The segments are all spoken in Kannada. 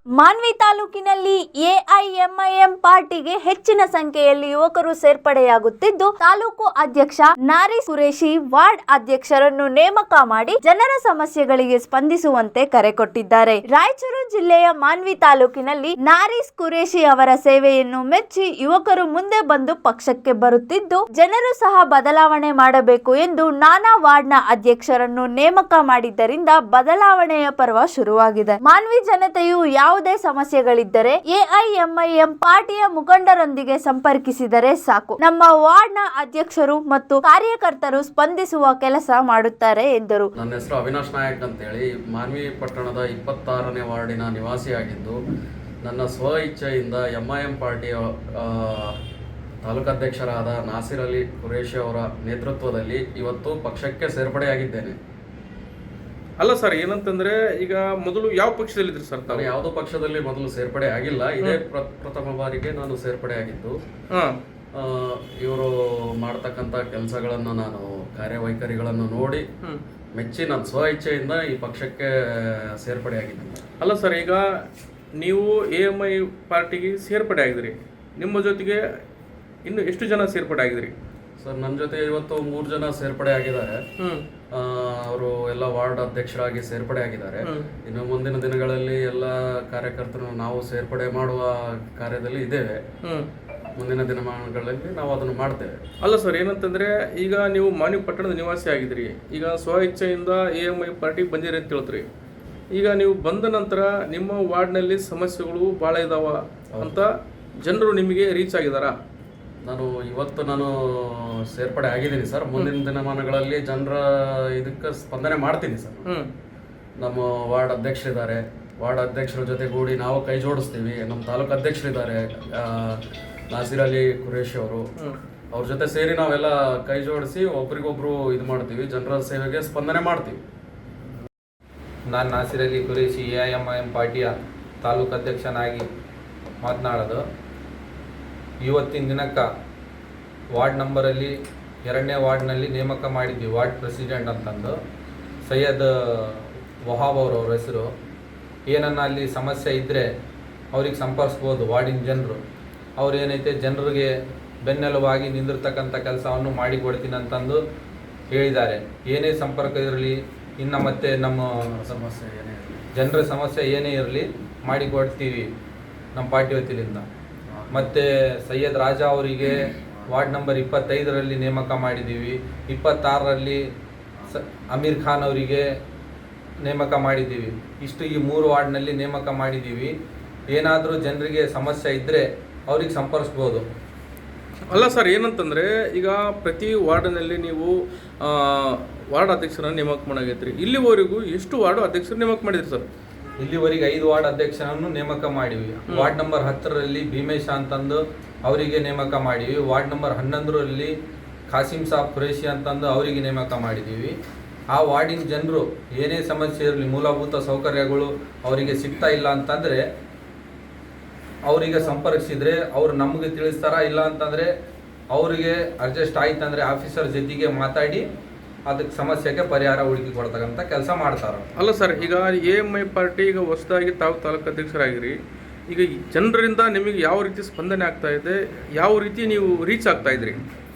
ಮಾನ್ವಿ ತಾಲೂಕಿನಲ್ಲಿ ಎಐಎಂಐಎಂ ಪಾರ್ಟಿಗೆ ಹೆಚ್ಚಿನ ಸಂಖ್ಯೆಯಲ್ಲಿ ಯುವಕರು ಸೇರ್ಪಡೆಯಾಗುತ್ತಿದ್ದು, ತಾಲೂಕು ಅಧ್ಯಕ್ಷ ನಾರಿಸ್ ಕುರೇಶಿ ವಾರ್ಡ್ ಅಧ್ಯಕ್ಷರನ್ನು ನೇಮಕ ಮಾಡಿ ಜನರ ಸಮಸ್ಯೆಗಳಿಗೆ ಸ್ಪಂದಿಸುವಂತೆ ಕರೆ ಕೊಟ್ಟಿದ್ದಾರೆ. ರಾಯಚೂರು ಜಿಲ್ಲೆಯ ಮಾನ್ವಿ ತಾಲೂಕಿನಲ್ಲಿ ನಾರಿಸ್ ಕುರೇಶಿ ಅವರ ಸೇವೆಯನ್ನು ಮೆಚ್ಚಿ ಯುವಕರು ಮುಂದೆ ಬಂದು ಪಕ್ಷಕ್ಕೆ ಬರುತ್ತಿದ್ದು, ಜನರು ಸಹ ಬದಲಾವಣೆ ಮಾಡಬೇಕು ಎಂದು ನಾನಾ ವಾರ್ಡ್ನ ಅಧ್ಯಕ್ಷರನ್ನು ನೇಮಕ ಮಾಡಿದ್ದರಿಂದ ಬದಲಾವಣೆಯ ಪರ್ವ ಶುರುವಾಗಿದೆ. ಮಾನ್ವಿ ಜನತೆಯು ಯಾವುದೇ ಸಮಸ್ಯೆಗಳಿದ್ದರೆ ಎಐಎಂಐಎಂ ಪಾರ್ಟಿಯ ಮುಖಂಡರೊಂದಿಗೆ ಸಂಪರ್ಕಿಸಿದರೆ ಸಾಕು. ನಮ್ಮ ವಾರ್ಡ್ನ ಅಧ್ಯಕ್ಷರು ಮತ್ತು ಕಾರ್ಯಕರ್ತರು ಸ್ಪಂದಿಸುವ ಕೆಲಸ ಮಾಡುತ್ತಾರೆ ಎಂದರು. ನನ್ನ ಹೆಸರು ಅವಿನಾಶ್ ನಾಯಕ್ ಅಂತೇಳಿ ಮಾನ್ವಿ ಪಟ್ಟಣದ 26ನೇ ವಾರ್ಡಿನ ನಿವಾಸಿಯಾಗಿದ್ದು, ನನ್ನ ಸ್ವ ಇಚ್ಛೆಯಿಂದ ಎಂಐಎಂ ಪಾರ್ಟಿಯ ತಾಲೂಕಾಧ್ಯಕ್ಷರಾದ ನಾಸಿರ್ ಅಲಿ ಕುರೇಶಿ ಅವರ ನೇತೃತ್ವದಲ್ಲಿ ಇವತ್ತು ಪಕ್ಷಕ್ಕೆ ಸೇರ್ಪಡೆಯಾಗಿದ್ದೇನೆ. ಅಲ್ಲ ಸರ್, ಏನಂತಂದ್ರೆ ಈಗ ಮೊದಲು ಯಾವ ಪಕ್ಷದಲ್ಲಿದ್ರಿ ಸರ್? ನಾನು ಯಾವುದೋ ಪಕ್ಷದಲ್ಲಿ ಮೊದಲು ಸೇರ್ಪಡೆ ಆಗಿಲ್ಲ. ಇದೇ ಪ್ರಥಮ ಬಾರಿಗೆ ನಾನು ಸೇರ್ಪಡೆ ಆಗಿದ್ದು. ಇವರು ಮಾಡ್ತಕ್ಕಂಥ ಕೆಲಸಗಳನ್ನು ನಾನು ಕಾರ್ಯವೈಖರಿಗಳನ್ನು ನೋಡಿ ಮೆಚ್ಚಿ ನನ್ನ ಸ್ವ ಇಚ್ಛೆಯಿಂದ ಈ ಪಕ್ಷಕ್ಕೆ ಸೇರ್ಪಡೆ ಆಗಿದ್ದೀನಿ. ಅಲ್ಲ ಸರ್, ಈಗ ನೀವು ಎಎಂಐ ಪಾರ್ಟಿಗೆ ಸೇರ್ಪಡೆ ಆಗಿದ್ರಿ, ನಿಮ್ಮ ಜೊತೆಗೆ ಇನ್ನು ಎಷ್ಟು ಜನ ಸೇರ್ಪಡೆ ಆಗಿದ್ರಿ ಸರ್? ನನ್ನ ಜೊತೆ ಇವತ್ತು 3 ಜನ ಸೇರ್ಪಡೆ ಆಗಿದ್ದಾರೆ. ಅವರು ಎಲ್ಲ ವಾರ್ಡ್ ಅಧ್ಯಕ್ಷರಾಗಿ ಸೇರ್ಪಡೆ ಆಗಿದ್ದಾರೆ. ಇನ್ನು ಮುಂದಿನ ದಿನಗಳಲ್ಲಿ ಎಲ್ಲ ಕಾರ್ಯಕರ್ತರು ನಾವು ಸೇರ್ಪಡೆ ಮಾಡುವ ಕಾರ್ಯದಲ್ಲಿ ಇದ್ದೇವೆ. ಮುಂದಿನ ದಿನಮಾನಗಳಲ್ಲಿ ನಾವು ಅದನ್ನು ಮಾಡ್ತೇವೆ. ಅಲ್ಲ ಸರ್, ಏನಂತಂದ್ರೆ ಈಗ ನೀವು ಮಾನ್ವಿ ಪಟ್ಟಣದ ನಿವಾಸಿ ಆಗಿದ್ರಿ, ಈಗ ಸ್ವ ಇಚ್ಛೆಯಿಂದ ಎಎಂಐ ಪಾರ್ಟಿಗೆ ಬಂದಿರಿ ಅಂತ ಹೇಳ್ತೀರಿ. ಈಗ ನೀವು ಬಂದ ನಂತರ ನಿಮ್ಮ ವಾರ್ಡ್ನಲ್ಲಿ ಸಮಸ್ಯೆಗಳು ಭಾಳ ಇದಾವ ಅಂತ ಜನರು ನಿಮಗೆ ರೀಚ್ ಆಗಿದಾರ? ಇವತ್ತು ನಾನು ಸೇರ್ಪಡೆ ಆಗಿದ್ದೀನಿ ಸರ್. ಮುಂದಿನ ದಿನಮಾನಗಳಲ್ಲಿ ಜನರ ಇದಕ್ಕೆ ಸ್ಪಂದನೆ ಮಾಡ್ತೀನಿ ಸರ್. ನಮ್ಮ ವಾರ್ಡ್ ಅಧ್ಯಕ್ಷರಿದ್ದಾರೆ, ವಾರ್ಡ್ ಅಧ್ಯಕ್ಷರ ಜೊತೆಗೂಡಿ ನಾವು ಕೈ ಜೋಡಿಸ್ತೀವಿ. ನಮ್ಮ ತಾಲೂಕು ಅಧ್ಯಕ್ಷರಿದ್ದಾರೆ ನಾಸಿರ್ ಅಲಿ ಕುರೇಶಿ ಅವರು, ಅವ್ರ ಜೊತೆ ಸೇರಿ ನಾವೆಲ್ಲ ಕೈ ಜೋಡಿಸಿ ಒಬ್ರಿಗೊಬ್ರು ಇದು ಮಾಡ್ತೀವಿ, ಜನರ ಸೇವೆಗೆ ಸ್ಪಂದನೆ ಮಾಡ್ತೀವಿ. ನಾನು ನಾಸಿರ್ ಅಲಿ ಕುರೇಶಿ ಎಐಎಂಐಎಂ ಪಾರ್ಟಿಯ ತಾಲೂಕು ಅಧ್ಯಕ್ಷನಾಗಿ ಮಾತನಾಡೋದು. ಇವತ್ತಿನ ದಿನಕ್ಕೆ ವಾರ್ಡ್ ನಂಬರಲ್ಲಿ 2ನೇ ವಾರ್ಡ್ನಲ್ಲಿ ನೇಮಕ ಮಾಡಿದ್ವಿ ವಾರ್ಡ್ ಪ್ರೆಸಿಡೆಂಟ್ ಅಂತಂದು. ಸೈಯದ್ ವಹಾಬ್ ಅವ್ರ ಹೆಸರು. ಏನನ್ನ ಅಲ್ಲಿ ಸಮಸ್ಯೆ ಇದ್ದರೆ ಅವ್ರಿಗೆ ಸಂಪರ್ಸ್ಬೋದು ವಾರ್ಡಿನ ಜನರು. ಅವ್ರು ಏನೈತೆ ಜನರಿಗೆ ಬೆನ್ನೆಲುವಾಗಿ ನಿಂದಿರ್ತಕ್ಕಂಥ ಕೆಲಸವನ್ನು ಮಾಡಿಕೊಡ್ತೀನಿ ಅಂತಂದು ಹೇಳಿದ್ದಾರೆ. ಏನೇ ಸಂಪರ್ಕ ಇರಲಿ, ಇನ್ನು ಮತ್ತೆ ನಮ್ಮ ಜನರ ಸಮಸ್ಯೆ ಏನೇ ಇರಲಿ ಮಾಡಿಕೊಡ್ತೀವಿ ನಮ್ಮ ಪಾರ್ಟಿ ವತಿಯಿಂದ. ಮತ್ತು ಸೈಯದ್ ರಾಜಾ ಅವರಿಗೆ ವಾರ್ಡ್ ನಂಬರ್ 25ರಲ್ಲಿ ನೇಮಕ ಮಾಡಿದ್ದೀವಿ. 26ರಲ್ಲಿ ಅಮೀರ್ ಖಾನ್ ಅವರಿಗೆ ನೇಮಕ ಮಾಡಿದ್ದೀವಿ. ಇಷ್ಟು ಈ 3 ವಾರ್ಡ್ನಲ್ಲಿ ನೇಮಕ ಮಾಡಿದ್ದೀವಿ. ಏನಾದರೂ ಜನರಿಗೆ ಸಮಸ್ಯೆ ಇದ್ದರೆ ಅವ್ರಿಗೆ ಸಂಪರ್ಸ್ಬೋದು. ಅಲ್ಲ ಸರ್, ಏನಂತಂದರೆ ಈಗ ಪ್ರತಿ ವಾರ್ಡ್ನಲ್ಲಿ ನೀವು ವಾರ್ಡ್ ಅಧ್ಯಕ್ಷರನ್ನು ನೇಮಕ ಮಾಡಾಗೈತ್ರಿ. ಇಲ್ಲಿವರೆಗೂ ಎಷ್ಟು ವಾರ್ಡ್ ಅಧ್ಯಕ್ಷರು ನೇಮಕ ಮಾಡಿದ್ರಿ ಸರ್? ಇಲ್ಲಿವರೆಗೆ 5 ವಾರ್ಡ್ ಅಧ್ಯಕ್ಷರನ್ನು ನೇಮಕ ಮಾಡಿವಿ. ವಾರ್ಡ್ ನಂಬರ್ 10ರಲ್ಲಿ ಭೀಮೇಶ ಅಂತಂದು ಅವರಿಗೆ ನೇಮಕ ಮಾಡಿವಿ. ವಾರ್ಡ್ ನಂಬರ್ 11ರಲ್ಲಿ ಖಾಸಿಂ ಸಾಬ್ ಖುರೇಶಿ ಅಂತಂದು ಅವರಿಗೆ ನೇಮಕ ಮಾಡಿದ್ದೀವಿ. ಆ ವಾರ್ಡಿನ ಜನರು ಏನೇ ಸಮಸ್ಯೆ ಇರಲಿ, ಮೂಲಭೂತ ಸೌಕರ್ಯಗಳು ಅವರಿಗೆ ಸಿಗ್ತಾ ಇಲ್ಲ ಅಂತಂದರೆ ಅವರಿಗೆ ಸಂಪರ್ಕಿಸಿದರೆ ಅವರು ನಮಗೆ ತಿಳಿಸ್ತಾರ. ಇಲ್ಲ ಅಂತಂದರೆ ಅವರಿಗೆ ಅಡ್ಜಸ್ಟ್ ಆಯ್ತಂದರೆ ಆಫೀಸರ್ ಜೊತೆಗೆ ಮಾತಾಡಿ ಅದಕ್ಕೆ ಸಮಸ್ಯೆಗೆ ಪರಿಹಾರ ಹುಡುಕಿ ಕೊಡ್ತಕ್ಕಂಥ ಕೆಲಸ ಮಾಡ್ತಾರೆ. ಅಲ್ಲ ಸರ್, ಈಗ ಎಎಂಐ ಪಾರ್ಟಿ ಈಗ ಹೊಸದಾಗಿ ತಾಲೂಕು ಅಧ್ಯಕ್ಷರಾಗಿರಿ. ಈಗ ಜನರಿಂದ ನಿಮಗೆ ಯಾವ ರೀತಿ ಸ್ಪಂದನೆ ಆಗ್ತಾ ಇದೆ, ಯಾವ ರೀತಿ ನೀವು ರೀಚ್ ಆಗ್ತಾ ಇದ್ರಿ?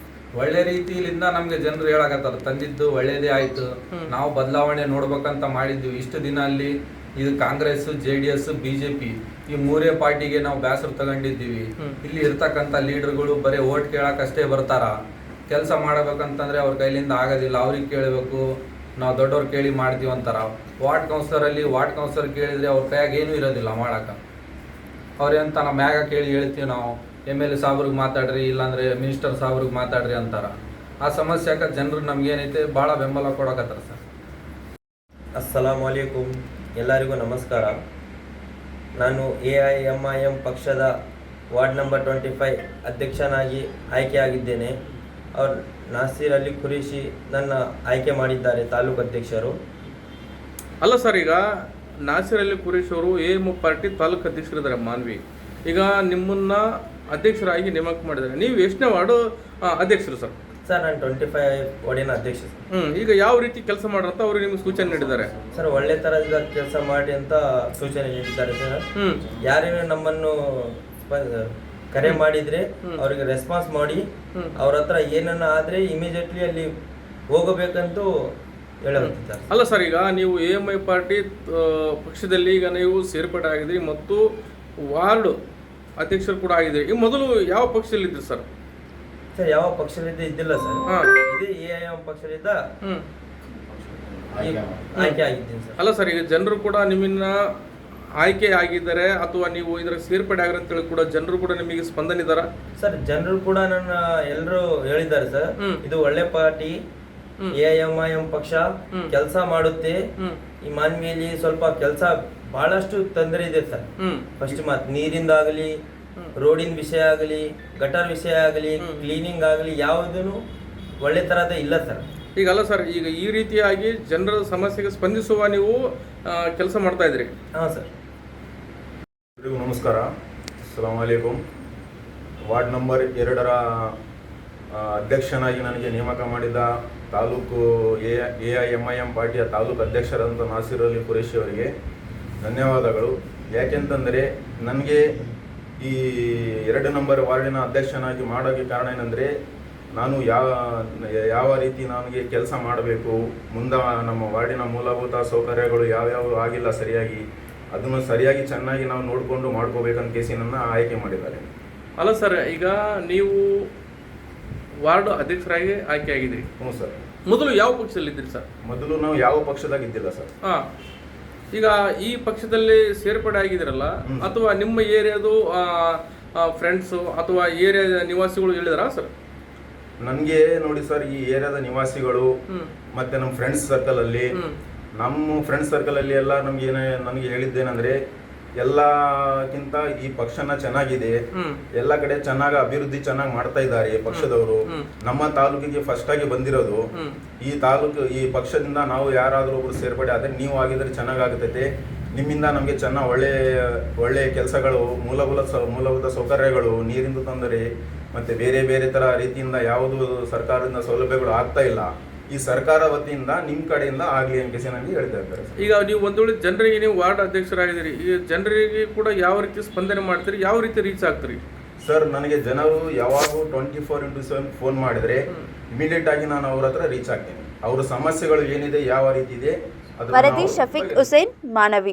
ಒಳ್ಳೆ ರೀತಿಯಿಂದ ನಮಗೆ ಜನರು ಹೇಳಕತ್ತಾರೆ, ತಂದಿದ್ದು ಒಳ್ಳೇದೇ ಆಯಿತು, ನಾವು ಬದಲಾವಣೆ ನೋಡ್ಬೇಕಂತ ಮಾಡಿದ್ವಿ. ಇಷ್ಟು ದಿನ ಅಲ್ಲಿ ಇದು ಕಾಂಗ್ರೆಸ್, JDS, BJP ಈ 3 ಪಾರ್ಟಿಗೆ ನಾವು ಬೇಸರ ತಗೊಂಡಿದ್ದೀವಿ. ಇಲ್ಲಿ ಇರ್ತಕ್ಕಂಥ ಲೀಡರ್ಗಳು ಬರೀ ಓಟ್ ಕೇಳಕ್ಕಷ್ಟೇ ಬರ್ತಾರ. ಕೆಲಸ ಮಾಡಬೇಕಂತಂದರೆ ಅವ್ರ ಕೈಲಿಂದ ಆಗೋದಿಲ್ಲ. ಅವ್ರಿಗೆ ಕೇಳಬೇಕು, ನಾವು ದೊಡ್ಡವ್ರು ಕೇಳಿ ಮಾಡ್ತೀವಿ ಅಂತಾರ. ವಾರ್ಡ್ ಕೌನ್ಸಿಲರ್ ಕೇಳಿದರೆ ಅವ್ರ ಕೈಯಾಗ ಏನೂ ಇರೋದಿಲ್ಲ ಮಾಡೋಕೆ. ಅವ್ರೇಂತ ನಮ್ಮ ಮ್ಯಾಗ ಕೇಳಿ ಹೇಳ್ತೀವಿ ನಾವು, MLA ಸಾಬ್ರಿಗೆ ಮಾತಾಡ್ರಿ, ಇಲ್ಲಾಂದರೆ ಮಿನಿಸ್ಟರ್ ಸಾಬ್ರಿಗೆ ಮಾತಾಡ್ರಿ ಅಂತಾರೆ. ಆ ಸಮಸ್ಯೆಗೆ ಜನರು ನಮಗೇನೈತೆ ಭಾಳ ಬೆಂಬಲ ಕೊಡಕತ್ತಾರೆ ಸರ್. ಅಸ್ಸಲಾಮು ಅಲೈಕುಮ್, ಎಲ್ಲರಿಗೂ ನಮಸ್ಕಾರ. ನಾನು ಎಐಎಂಐಎಂ ಪಕ್ಷದ ವಾರ್ಡ್ ನಂಬರ್ 25 ಅಧ್ಯಕ್ಷನಾಗಿ ಆಯ್ಕೆಯಾಗಿದ್ದೇನೆ. ಅವ್ರು ನಾಸಿರ್ ಅಲಿ ಖುರೇಶಿ ನನ್ನ ಆಯ್ಕೆ ಮಾಡಿದ್ದಾರೆ ತಾಲೂಕು ಅಧ್ಯಕ್ಷರು. ಅಲ್ಲ ಸರ್, ಈಗ ನಾಸಿರ್ ಅಲಿ ಖುರೇಶಿ ಅವರು ಎಎಂಐ ಪಾರ್ಟಿ ತಾಲೂಕು ಅಧ್ಯಕ್ಷರಿದ್ದಾರೆ ಮಾನ್ವಿ. ಈಗ ನಿಮ್ಮನ್ನ ಅಧ್ಯಕ್ಷರಾಗಿ ನೇಮಕ ಮಾಡಿದ್ದಾರೆ. ನೀವು ಎಷ್ಟನೇ ವಾರ್ಡು ಅಧ್ಯಕ್ಷರು ಸರ್? ಸರ್ ನಾನು 25 ವಾರ್ಡಿನ ಅಧ್ಯಕ್ಷ ಸರ್. ಈಗ ಯಾವ ರೀತಿ ಕೆಲಸ ಮಾಡ್ರಂತ ಅವರು ನಿಮ್ಗೆ ಸೂಚನೆ ನೀಡಿದ್ದಾರೆ? ಸರ್ ಒಳ್ಳೆ ಥರದ ಕೆಲಸ ಮಾಡಿ ಅಂತ ಸೂಚನೆ ನೀಡಿದ್ದಾರೆ ಸರ್. ಯಾರೇನು ನಮ್ಮನ್ನು ಕರೆ ಮಾಡಿದ್ರೆ ಅವರಿಗೆ ರೆಸ್ಪಾನ್ಸ್ ಮಾಡಿ ಅವ್ರ ಹತ್ರ ಏನನ್ನ ಆದ್ರೆ ಇಮಿಡಿಯೇಟ್ಲಿ ಅಲ್ಲಿ ಹೋಗಬೇಕಂತೂ ಹೇಳುತ್ತಿದ್ದಾರೆ. ಅಲ್ಲ ಸರ್, ಈಗ ನೀವು AMI ಪಾರ್ಟಿ ಪಕ್ಷದಲ್ಲಿ ಈಗ ನೀವು ಸೇರ್ಪಡೆ ಆಗಿದ್ರಿ ಮತ್ತು ವಾರ್ಡ್ ಅಧ್ಯಕ್ಷರು ಕೂಡ ಆಗಿದ್ರಿ. ಈ ಮೊದಲು ಯಾವ ಪಕ್ಷದಲ್ಲಿದ್ರಿ ಸರ್? ಸರ್ ಯಾವ ಪಕ್ಷದಿಂದ ಇದ್ದಿಲ್ಲ ಸರ್. ಇದೇ AIM ಪಕ್ಷದಿಂದ ಆಯ್ಕೆ ಆಗಿದ್ದೀನಿ ಸರ್. ಅಲ್ಲ ಸರ್, ಈಗ ಜನರು ಕೂಡ ನಿಮ್ಮನ್ನ ಆಯ್ಕೆ ಆಗಿದ್ದಾರೆ ಅಥವಾ ನೀವು ಇದರ ಸೇರ್ಪಡೆ ಆಗಿರೋ ಅಂತೇಳಿ ಕೂಡ ಜನರು ಕೂಡ ನಿಮಗೆ ಸ್ಪಂದನೆ ಇದಾರ? ಸರ್ ಜನರು ಕೂಡ ನನ್ನ ಎಲ್ಲರೂ ಹೇಳಿದ್ದಾರೆ ಸರ್, ಇದು ಒಳ್ಳೆ ಪಾರ್ಟಿ, AIM ಪಕ್ಷ ಕೆಲಸ ಮಾಡುತ್ತೆ. ಈ ಮಾನ್ವಿಯಲ್ಲಿ ಸ್ವಲ್ಪ ಕೆಲಸ ಬಹಳಷ್ಟು ತೊಂದರೆ ಇದೆ ಸರ್. ಫಸ್ಟ್ ಮಾತು ನೀರಿಂದಾಗಲಿ, ರೋಡಿನ ವಿಷಯ ಆಗಲಿ, ಗಟರ್ ವಿಷಯ ಆಗಲಿ, ಕ್ಲೀನಿಂಗ್ ಆಗಲಿ ಯಾವುದೂ ಒಳ್ಳೆ ತರಹದ ಇಲ್ಲ ಸರ್. ಈಗ ಅಲ್ಲ ಸರ್, ಈಗ ಈ ರೀತಿಯಾಗಿ ಜನರ ಸಮಸ್ಯೆಗೆ ಸ್ಪಂದಿಸುವ ನೀವು ಕೆಲಸ ಮಾಡ್ತಾ ಇದ್ರಿ. ಹಾಂ ಸರ್. ಎಲ್ರಿಗೂ ನಮಸ್ಕಾರ. ಅಸ್ಸಲಾಮು ಅಲೈಕುಮ್. ವಾರ್ಡ್ ನಂಬರ್ 2ರ ಅಧ್ಯಕ್ಷನಾಗಿ ನನಗೆ ನೇಮಕ ಮಾಡಿದ ತಾಲೂಕು AIMIM ಪಾರ್ಟಿಯ ತಾಲೂಕು ಅಧ್ಯಕ್ಷರಾದಂಥ ನಾಸಿರ್ ಅಲಿ ಕುರೇಶಿ ಅವರಿಗೆ ಧನ್ಯವಾದಗಳು. ಯಾಕೆಂತಂದರೆ ನನಗೆ ಈ 2 ನಂಬರ್ ವಾರ್ಡಿನ ಅಧ್ಯಕ್ಷನಾಗಿ ಮಾಡೋಕ್ಕೆ ಕಾರಣ ಏನಂದರೆ, ನಾನು ಯಾವ ರೀತಿ ನನಗೆ ಕೆಲಸ ಮಾಡಬೇಕು, ಮುಂದೆ ನಮ್ಮ ವಾರ್ಡಿನ ಮೂಲಭೂತ ಸೌಕರ್ಯಗಳು ಯಾವ್ಯಾವ ಆಗಿಲ್ಲ ಸರಿಯಾಗಿ, ಅದನ್ನು ಸರಿಯಾಗಿ ಚೆನ್ನಾಗಿ ನಾವು ನೋಡಿಕೊಂಡು ಮಾಡ್ಕೋಬೇಕಂತ ಕೇಸಿ ನನ್ನ ಆಯ್ಕೆ ಮಾಡಿದ್ದಾರೆ. ಅಲ್ಲ ಸರ್, ಈಗ ನೀವು ವಾರ್ಡ್ ಅಧ್ಯಕ್ಷರಾಗಿ ಆಯ್ಕೆ ಆಗಿದ್ರಿ. ಹ್ಞೂ ಸರ್. ಮೊದಲು ಯಾವ ಪಕ್ಷದಲ್ಲಿದ್ದೀರಿ ಸರ್? ಮೊದಲು ನಾವು ಯಾವ ಪಕ್ಷದಾಗ ಇದ್ದಿಲ್ಲ ಸರ್. ಹಾಂ, ಈಗ ಈ ಪಕ್ಷದಲ್ಲಿ ಸೇರ್ಪಡೆ ಆಗಿದ್ದೀರಲ್ಲ, ಅಥವಾ ನಿಮ್ಮ ಏರಿಯಾದು ಫ್ರೆಂಡ್ಸು ಅಥವಾ ಏರಿಯಾದ ನಿವಾಸಿಗಳು ಹೇಳಿದಾರಾ ಸರ್? ನನಗೆ ನೋಡಿ ಸರ್, ಈ ಏರಿಯಾದ ನಿವಾಸಿಗಳು ಮತ್ತೆ ನಮ್ಮ ಫ್ರೆಂಡ್ಸ್ ಸರ್ಕಲ್ ಅಲ್ಲಿ, ನಮ್ಮ ಫ್ರೆಂಡ್ಸ್ ಸರ್ಕಲ್ ಅಲ್ಲಿ ಎಲ್ಲ ನನಗೆ ಹೇಳಿದ್ದೇನೆಂದ್ರೆ, ಎಲ್ಲಕ್ಕಿಂತ ಈ ಪಕ್ಷನ ಚೆನ್ನಾಗಿದೆ, ಎಲ್ಲ ಕಡೆ ಚೆನ್ನಾಗಿ ಅಭಿವೃದ್ಧಿ ಚೆನ್ನಾಗಿ ಮಾಡ್ತಾ ಇದ್ದಾರೆ ಪಕ್ಷದವರು. ನಮ್ಮ ತಾಲೂಕಿಗೆ ಫಸ್ಟ್ ಆಗಿ ಬಂದಿರೋದು ಈ ಪಕ್ಷದಿಂದ ನಾವು ಯಾರಾದ್ರೂ ಒಬ್ರು ಸೇರ್ಪಡೆ ಆದ್ರೆ ನೀವು ಆಗಿದ್ರೆ ಚೆನ್ನಾಗಾಗುತ್ತೈತೆ. ನಿಮ್ಮಿಂದ ನಮಗೆ ಒಳ್ಳೆ ಕೆಲಸಗಳು, ಮೂಲಭೂತ ಸೌಕರ್ಯಗಳು, ನೀರಿಂದು ತೊಂದರೆ ಮತ್ತೆ ಬೇರೆ ಬೇರೆ ತರ ರೀತಿಯಿಂದ ಯಾವುದು ಸರ್ಕಾರದಿಂದ ಸೌಲಭ್ಯಗಳು ಆಗ್ತಾ ಇಲ್ಲ. ಈ ಸರ್ಕಾರ ವತಿಯಿಂದ ನಿಮ್ಮ ಕಡೆಯಿಂದ ಆಗಲಿ ಅಂತ ನನಗೆ ಹೇಳ್ತಾ ಇದ್ದಾರೆ. ಈಗ ನೀವು ಒಂದು ವೇಳೆ ಜನರಿಗೆ ನೀವು ವಾರ್ಡ್ ಅಧ್ಯಕ್ಷರಾಗಿದ್ದೀರಿ, ಈ ಜನರಿಗೆ ಕೂಡ ಯಾವ ರೀತಿ ಸ್ಪಂದನೆ ಮಾಡ್ತೀರಿ, ಯಾವ ರೀತಿ ರೀಚ್ ಆಗ್ತೀರಿ? ಸರ್, ನನಗೆ ಜನರು ಯಾವಾಗೂ 24x7 ಫೋನ್ ಮಾಡಿದ್ರೆ ಇಮಿಡಿಯೇಟ್ ಆಗಿ ನಾನು ಅವ್ರ ಹತ್ರ ರೀಚ್ ಆಗ್ತೇನೆ. ಅವರ ಸಮಸ್ಯೆಗಳು ಏನಿದೆ, ಯಾವ ರೀತಿ ಇದೆ, ವರದಿ ಶಫೀಕ್ ಹುಸೇನ್, ಮಾನವಿ.